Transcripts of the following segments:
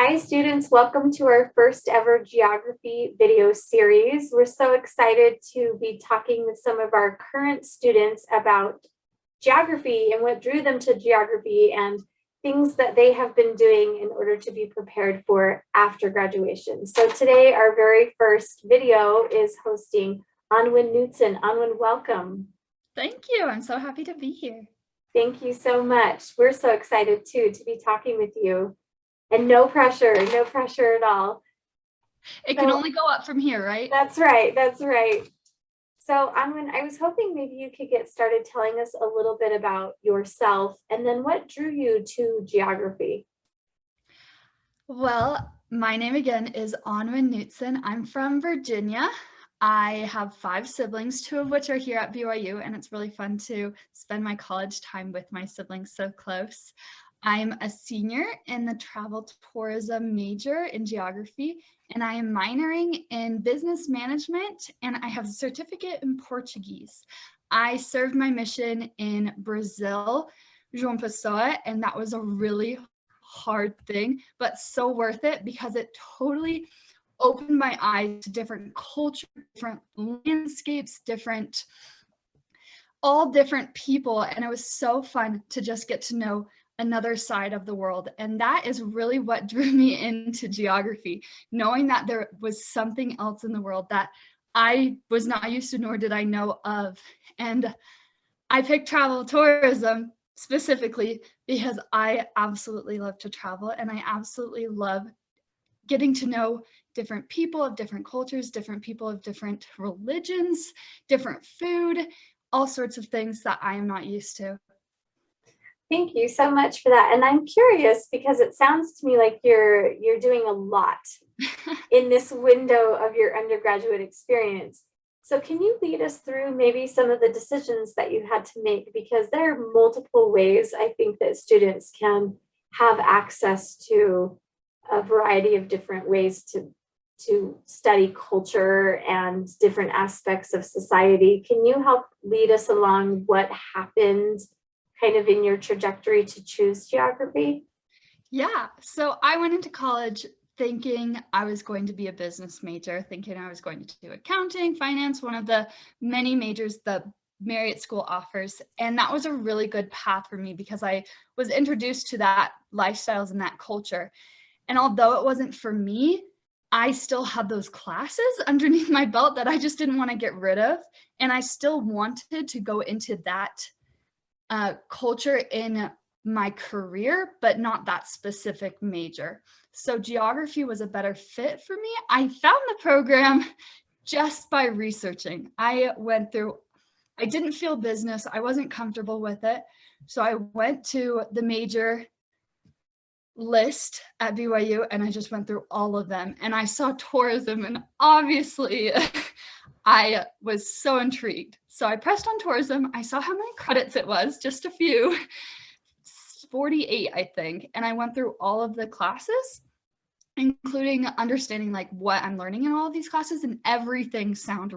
Hi students, welcome to our first ever geography video series. We're so excited to be talking with some of our current students about geography and what drew them to geography and things that they have been doing in order to be prepared for after graduation. So today our very first video is hosting Anwen Knudson. Anwen, welcome. Thank you. I'm so happy to be here. Thank you so much. We're so excited too to be talking with you. And no pressure at all. It can only go up from here, right? That's right. So Anwen, I was hoping maybe you could get started telling us a little bit about yourself and then what drew you to geography. Well, my name again is Anwen Knudson. I'm from Virginia. I have 5 siblings, 2 of which are here at BYU, and it's really fun to spend my college time with my siblings so close. I'm a senior in the travel tourism major in geography, and I am minoring in business management, and I have a certificate in Portuguese. I served my mission in Brazil, João Pessoa, and that was a really hard thing, but so worth it because it totally opened my eyes to different cultures, different landscapes, all different people, and it was so fun to just get to know another side of the world. And that is really what drew me into geography, knowing that there was something else in the world that I was not used to, nor did I know of. And I picked travel tourism specifically because I absolutely love to travel, and I absolutely love getting to know different people of different cultures, different people of different religions, different food, all sorts of things that I am not used to. Thank you so much for that. And I'm curious because it sounds to me like you're doing a lot in this window of your undergraduate experience. So can you lead us through maybe some of the decisions that you had to make? Because there are multiple ways I think that students can have access to a variety of different ways to study culture and different aspects of society. Can you help lead us along what happened kind of in your trajectory to choose geography? Yeah, so I went into college thinking I was going to be a business major, thinking I was going to do accounting, finance, one of the many majors the Marriott School offers. And that was a really good path for me because I was introduced to that lifestyles and that culture. And although it wasn't for me, I still had those classes underneath my belt that I just didn't want to get rid of. And I still wanted to go into that culture in my career, but not that specific major. So geography was a better fit for me. I found the program just by researching. I didn't feel business. I wasn't comfortable with it. So I went to the major list at BYU and I just went through all of them and I saw tourism, and obviously I was so intrigued. So I pressed on tourism. I saw how many credits it was, just a few, 48, I think. And I went through all of the classes, including understanding like what I'm learning in all of these classes, and everything sounded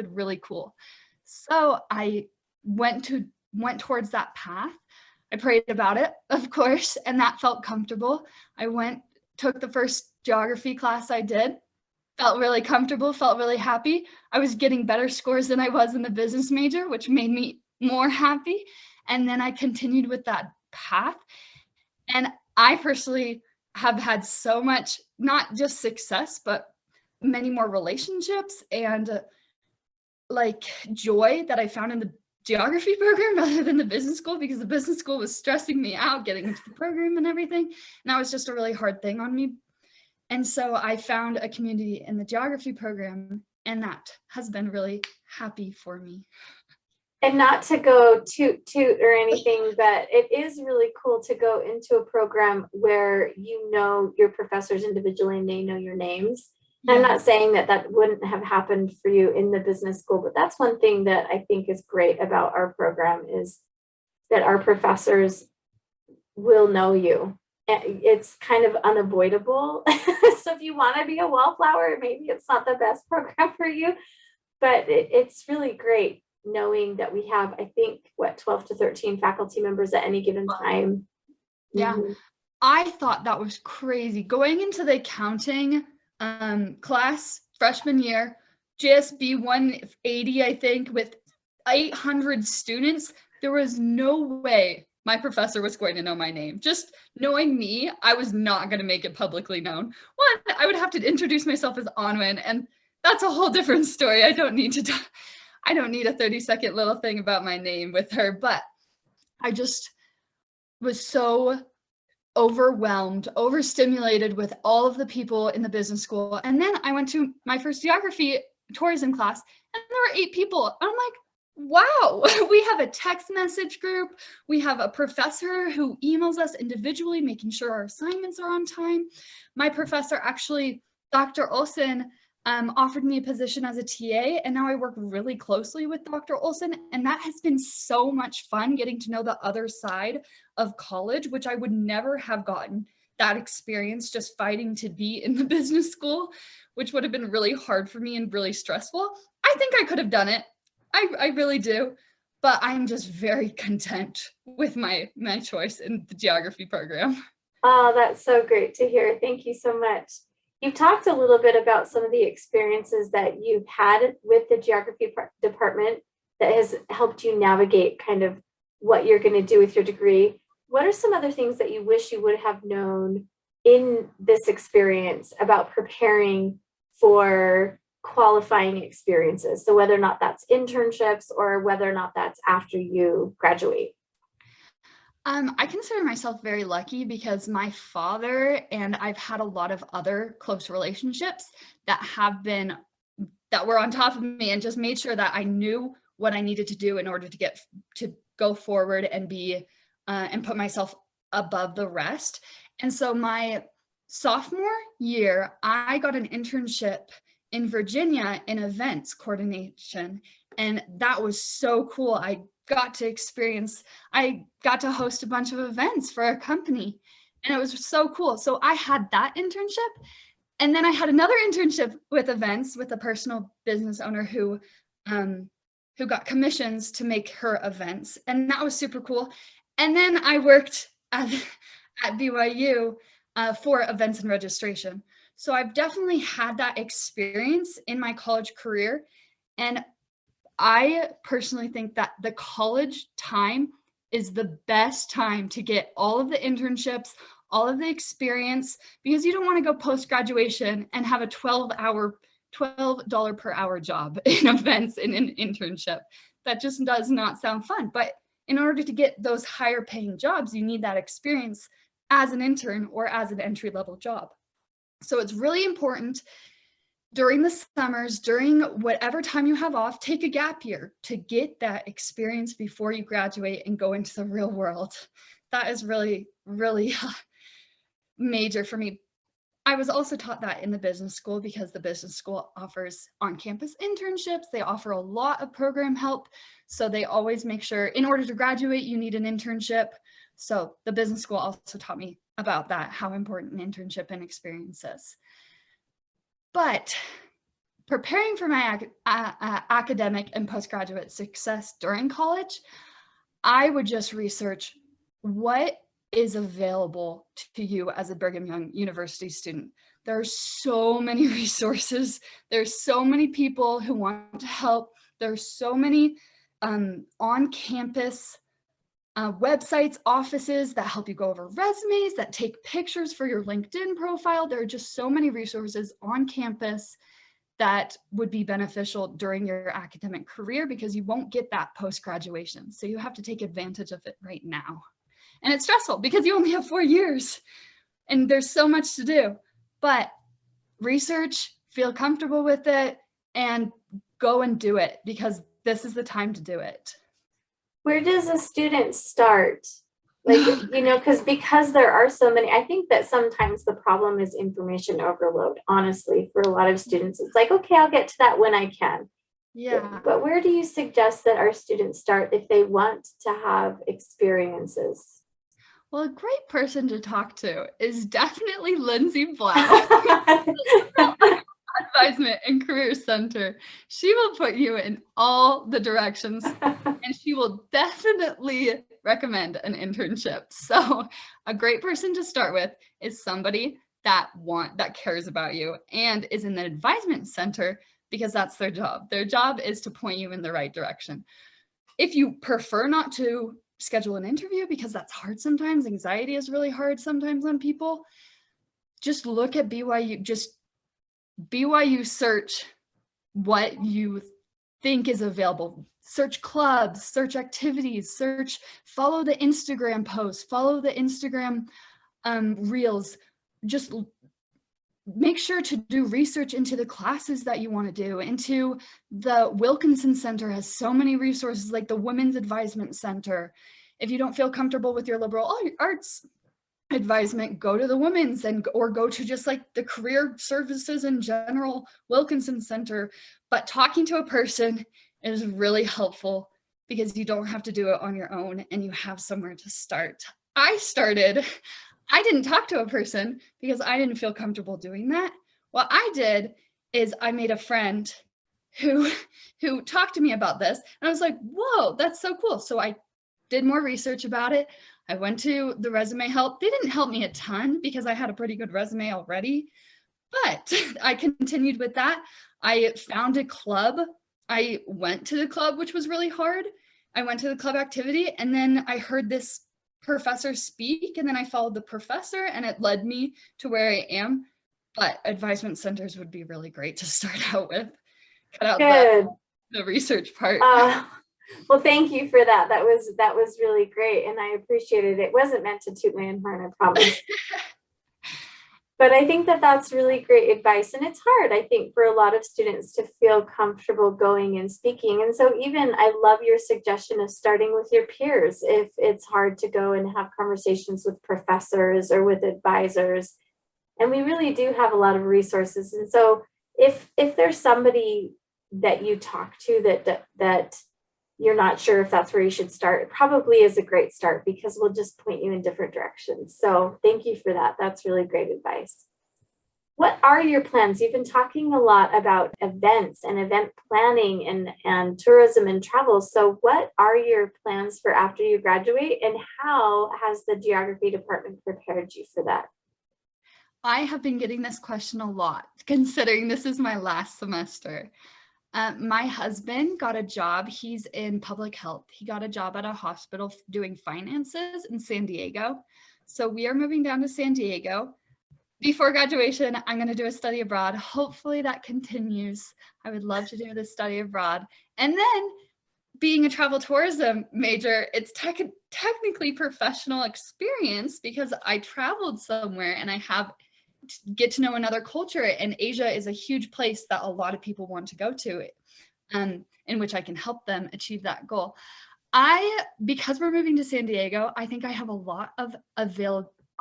really cool. So I went towards that path. I prayed about it, of course, and that felt comfortable. I took the first geography class I did, felt really comfortable, felt really happy. I was getting better scores than I was in the business major, which made me more happy. And then I continued with that path. And I personally have had so much, not just success, but many more relationships and like joy that I found in the geography program rather than the business school, because the business school was stressing me out getting into the program and everything. And that was just a really hard thing on me. And so I found a community in the geography program, and that has been really happy for me. And not to go toot or anything, but it is really cool to go into a program where you know your professors individually and they know your names. Yeah. I'm not saying that wouldn't have happened for you in the business school, but that's one thing that I think is great about our program is that our professors will know you. It's kind of unavoidable. So if you want to be a wallflower, maybe it's not the best program for you, but it's really great knowing that we have, I think, 12 to 13 faculty members at any given time. Yeah. Mm-hmm. I thought that was crazy. Going into the accounting class freshman year, JSB 180, I think, with 800 students, there was no way my professor was going to know my name. Just knowing me, I was not going to make it publicly known. One, I would have to introduce myself as Anwen, and that's a whole different story. I don't need a 30-second little thing about my name with her, but I just was so overwhelmed, overstimulated with all of the people in the business school. And then I went to my first geography tourism class, and there were 8 people. And I'm like, wow, we have a text message group. We have a professor who emails us individually, making sure our assignments are on time. My professor actually, Dr. Olson, offered me a position as a TA, and now I work really closely with Dr. Olson, and that has been so much fun getting to know the other side of college, which I would never have gotten that experience just fighting to be in the business school, which would have been really hard for me and really stressful. I think I could have done it. I really do, but I'm just very content with my choice in the geography program. Oh, that's so great to hear. Thank you so much. You've talked a little bit about some of the experiences that you've had with the geography department that has helped you navigate kind of what you're going to do with your degree. What are some other things that you wish you would have known in this experience about preparing for qualifying experiences? So whether or not that's internships or whether or not that's after you graduate. I consider myself very lucky because my father and I've had a lot of other close relationships that were on top of me and just made sure that I knew what I needed to do in order to go forward and be and put myself above the rest. And so my sophomore year, I got an internship in Virginia in events coordination, and that was so cool. I got to host a bunch of events for a company, and it was so cool. So I had that internship, and then I had another internship with events with a personal business owner who got commissions to make her events, and that was super cool. And then I worked at BYU for events and registration. So I've definitely had that experience in my college career, and I personally think that the college time is the best time to get all of the internships, all of the experience, because you don't want to go post-graduation and have a $12 per hour job in events in an internship. That just does not sound fun. But in order to get those higher paying jobs, you need that experience as an intern or as an entry-level job. So it's really important during the summers, during whatever time you have off, take a gap year to get that experience before you graduate and go into the real world. That is really, really major for me. I was also taught that in the business school because the business school offers on-campus internships. They offer a lot of program help. So they always make sure in order to graduate, you need an internship. So the business school also taught me about that, how important an internship and experience is. But preparing for my academic and postgraduate success during college, I would just research what is available to you as a Brigham Young University student. There are so many resources. There's so many people who want to help. There's so many on-campus websites, offices that help you go over resumes, that take pictures for your LinkedIn profile. There are just so many resources on campus that would be beneficial during your academic career because you won't get that post-graduation. So you have to take advantage of it right now. And it's stressful because you only have 4 years and there's so much to do. But research, feel comfortable with it, and go and do it because this is the time to do it. Where does a student start? Like, because there are so many, I think that sometimes the problem is information overload, honestly, for a lot of students. It's like, okay, I'll get to that when I can. Yeah. But where do you suggest that our students start if they want to have experiences? Well, a great person to talk to is definitely Lindsay Blau, Advisement and Career Center. She will put you in all the directions and she will definitely recommend an internship. So a great person to start with is somebody that cares about you and is in the advisement center, because that's their job. Their job is to point you in the right direction. If you prefer not to schedule an interview because that's hard sometimes, anxiety is really hard sometimes on people, just look at BYU, just BYU search what you think is available. Search clubs, search activities, follow the Instagram posts, follow the Instagram reels. Just make sure to do research into the classes that you want to do. Into the Wilkinson Center has so many resources, like the Women's Advisement Center. If you don't feel comfortable with your liberal arts advisement, go to the women's or go to just like the career services in general, Wilkinson Center. But talking to a person is really helpful because you don't have to do it on your own and you have somewhere to start. I didn't talk to a person because I didn't feel comfortable doing that. What I did is I made a friend who talked to me about this, and I was like, whoa, that's so cool. So I did more research about it. I went to the resume help. They didn't help me a ton because I had a pretty good resume already, but I continued with that. I found a club. I went to the club, which was really hard. I went to the club activity, and then I heard this professor speak, and then I followed the professor, and it led me to where I am. But advisement centers would be really great to start out with. Cut out the research part. Well, thank you for that. That was really great, and I appreciated it. It wasn't meant to toot my own horn, I promise. But I think that that's really great advice. And it's hard, I think, for a lot of students to feel comfortable going and speaking. And so even I love your suggestion of starting with your peers if it's hard to go and have conversations with professors or with advisors. And we really do have a lot of resources. And so if there's somebody that you talk to that you're not sure if that's where you should start, it probably is a great start because we'll just point you in different directions. So thank you for that. That's really great advice. What are your plans? You've been talking a lot about events and event planning and tourism and travel. So what are your plans for after you graduate, and how has the geography department prepared you for that? I have been getting this question a lot, considering this is my last semester. My husband got a job. He's in public health. He got a job at a hospital doing finances in San Diego. So we are moving down to San Diego. Before graduation, I'm going to do a study abroad. Hopefully that continues. I would love to do the study abroad. And then being a travel tourism major, it's technically professional experience because I traveled somewhere and I get to know another culture, and Asia is a huge place that a lot of people want to go to, in which I can help them achieve that goal. Because we're moving to San Diego, I think I have a lot of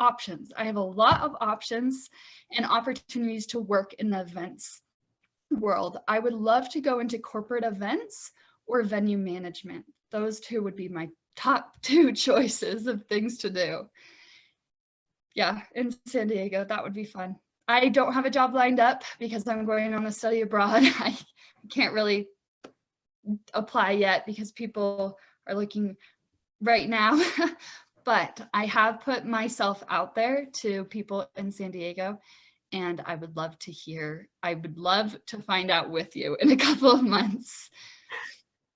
options. I have a lot of options and opportunities to work in the events world. I would love to go into corporate events or venue management. Those two would be my top two choices of things to do. Yeah, in San Diego, that would be fun. I don't have a job lined up because I'm going on a study abroad. I can't really apply yet because people are looking right now, but I have put myself out there to people in San Diego, and I would love to find out with you in a couple of months.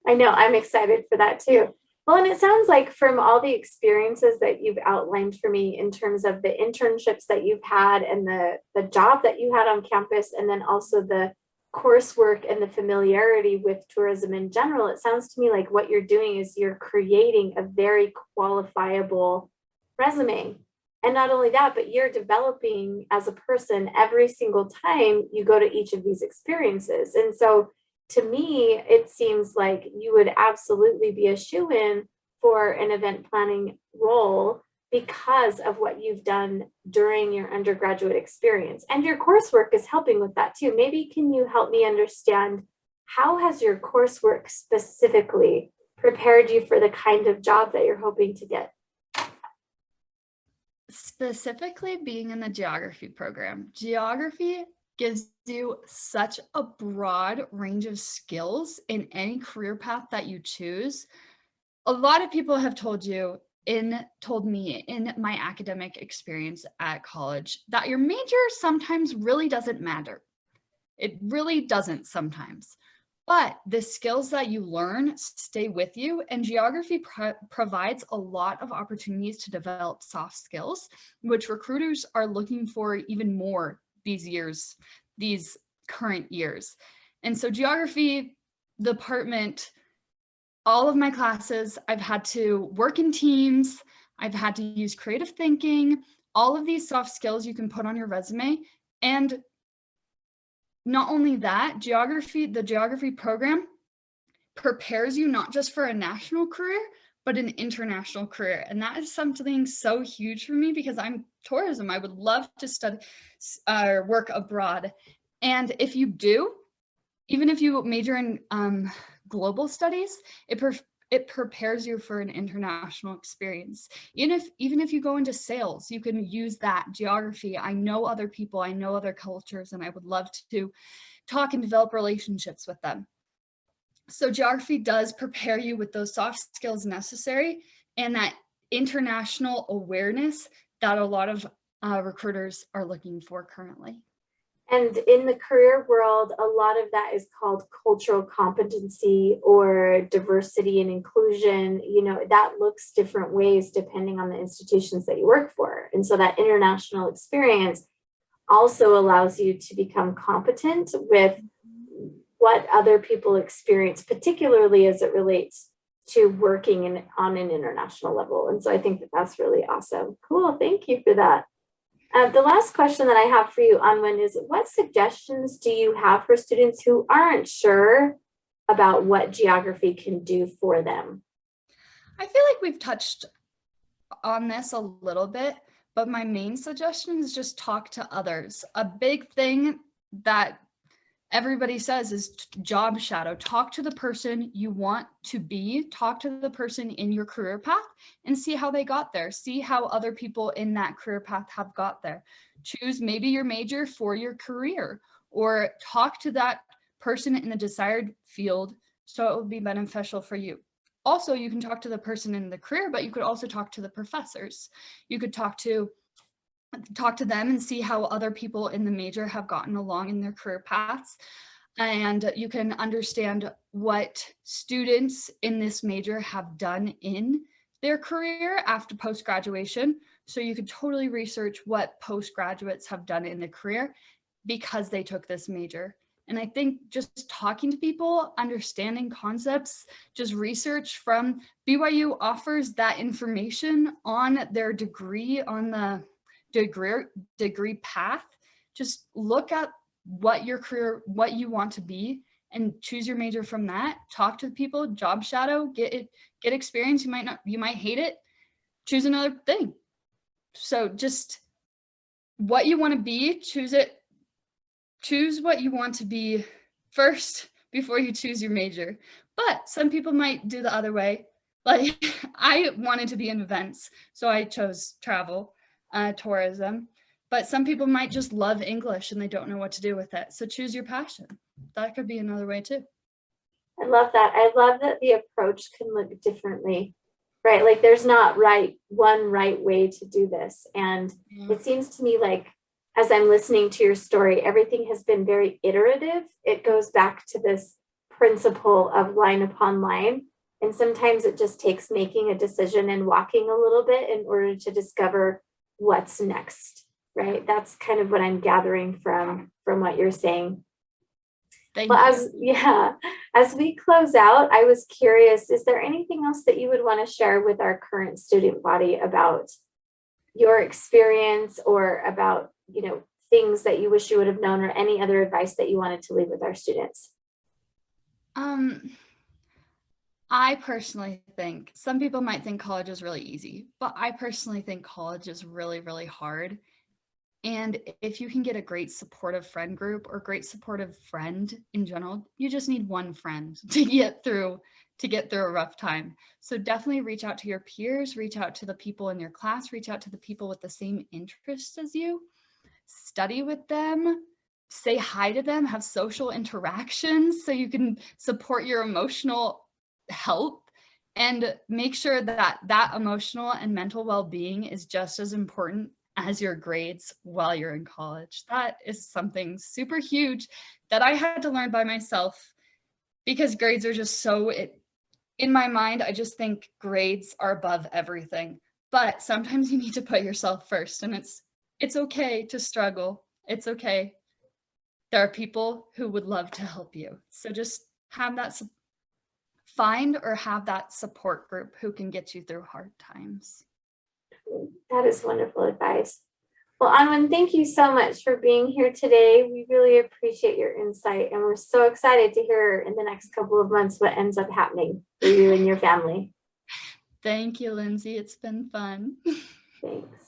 I know, I'm excited for that too. Well, and it sounds like from all the experiences that you've outlined for me in terms of the internships that you've had and the job that you had on campus, and then also the coursework and the familiarity with tourism in general, it sounds to me like what you're doing is you're creating a very qualifiable resume. And not only that, but you're developing as a person every single time you go to each of these experiences. And so to me, it seems like you would absolutely be a shoo-in for an event planning role because of what you've done during your undergraduate experience. And your coursework is helping with that too. Maybe can you help me understand, how has your coursework specifically prepared you for the kind of job that you're hoping to get? Specifically being in the geography program. Geography gives you such a broad range of skills in any career path that you choose. a lot of people have told me in my academic experience at college that your major sometimes really doesn't matter. It really doesn't sometimes. But the skills that you learn stay with you, and geography provides a lot of opportunities to develop soft skills, which recruiters are looking for even more these current years. And so geography department, all of my classes, I've had to work in teams, I've had to use creative thinking, all of these soft skills you can put on your resume. And not only that, the geography program prepares you not just for a national career, but an international career. And that is something so huge for me because I'm tourism. I would love to study or work abroad. And if you do, even if you major in global studies, it prepares you for an international experience. Even if you go into sales, you can use that geography. I know other people, I know other cultures, and I would love to talk and develop relationships with them. So geography does prepare you with those soft skills necessary and that international awareness that a lot of recruiters are looking for currently. And in the career world, a lot of that is called cultural competency or diversity and inclusion. You know, that looks different ways depending on the institutions that you work for. And so that international experience also allows you to become competent with what other people experience, particularly as it relates to working on an international level. And so I think that that's really awesome. Cool. Thank you for that. The last question that I have for you, Anwen, is what suggestions do you have for students who aren't sure about what geography can do for them? I feel like we've touched on this a little bit, but my main suggestion is just talk to others. A big thing that everybody says is job shadow. Talk to the person you want to be, talk to the person in your career path and see how they got there. See how other people in that career path have got there. Choose maybe your major for your career, or talk to that person in the desired field so it will be beneficial for you. Also, you can talk to the person in the career, but you could also talk to the professors. You could talk to them and see how other people in the major have gotten along in their career paths. And you can understand what students in this major have done in their career after post-graduation. So you could totally research what postgraduates have done in their career because they took this major. And I think just talking to people, understanding concepts, just research from BYU offers that information on their degree, on the degree path. Just look at what your career, what you want to be, and choose your major from that. Talk to people, job shadow, get experience. You might hate it. Choose another thing. So just what you want to be, choose it. Choose what you want to be first before you choose your major. But some people might do the other way. Like I wanted to be in events, so I chose travel. Tourism, but some people might just love English and they don't know what to do with it. So choose your passion. That could be another way too. I love that. I love that the approach can look differently, right? Like there's not one right way to do this. And it seems to me like as I'm listening to your story, everything has been very iterative. It goes back to this principle of line upon line. And sometimes it just takes making a decision and walking a little bit in order to discover what's next, right? That's kind of what I'm gathering from what you're saying. As we close out, I was curious, is there anything else that you would want to share with our current student body about your experience or about, things that you wish you would have known, or any other advice that you wanted to leave with our students? I personally think some people might think college is really easy, but I personally think college is really, really hard. And if you can get a great supportive friend group or great supportive friend in general, you just need one friend to get through a rough time. So definitely reach out to your peers, reach out to the people in your class, reach out to the people with the same interests as you, study with them, say hi to them, have social interactions so you can support your emotional health, And make sure that that emotional and mental well-being is just as important as your grades while you're in college. That is something super huge that I had to learn by myself, because grades are just so, in my mind, I just think grades are above everything. But sometimes you need to put yourself first, and it's okay to struggle. It's okay. There are people who would love to help you. So just have that find or have that support group who can get you through hard times. That is wonderful advice. Well, Anwen, thank you so much for being here today. We really appreciate your insight, and we're so excited to hear in the next couple of months what ends up happening for you and your family. Thank you, Lindsay. It's been fun. Thanks.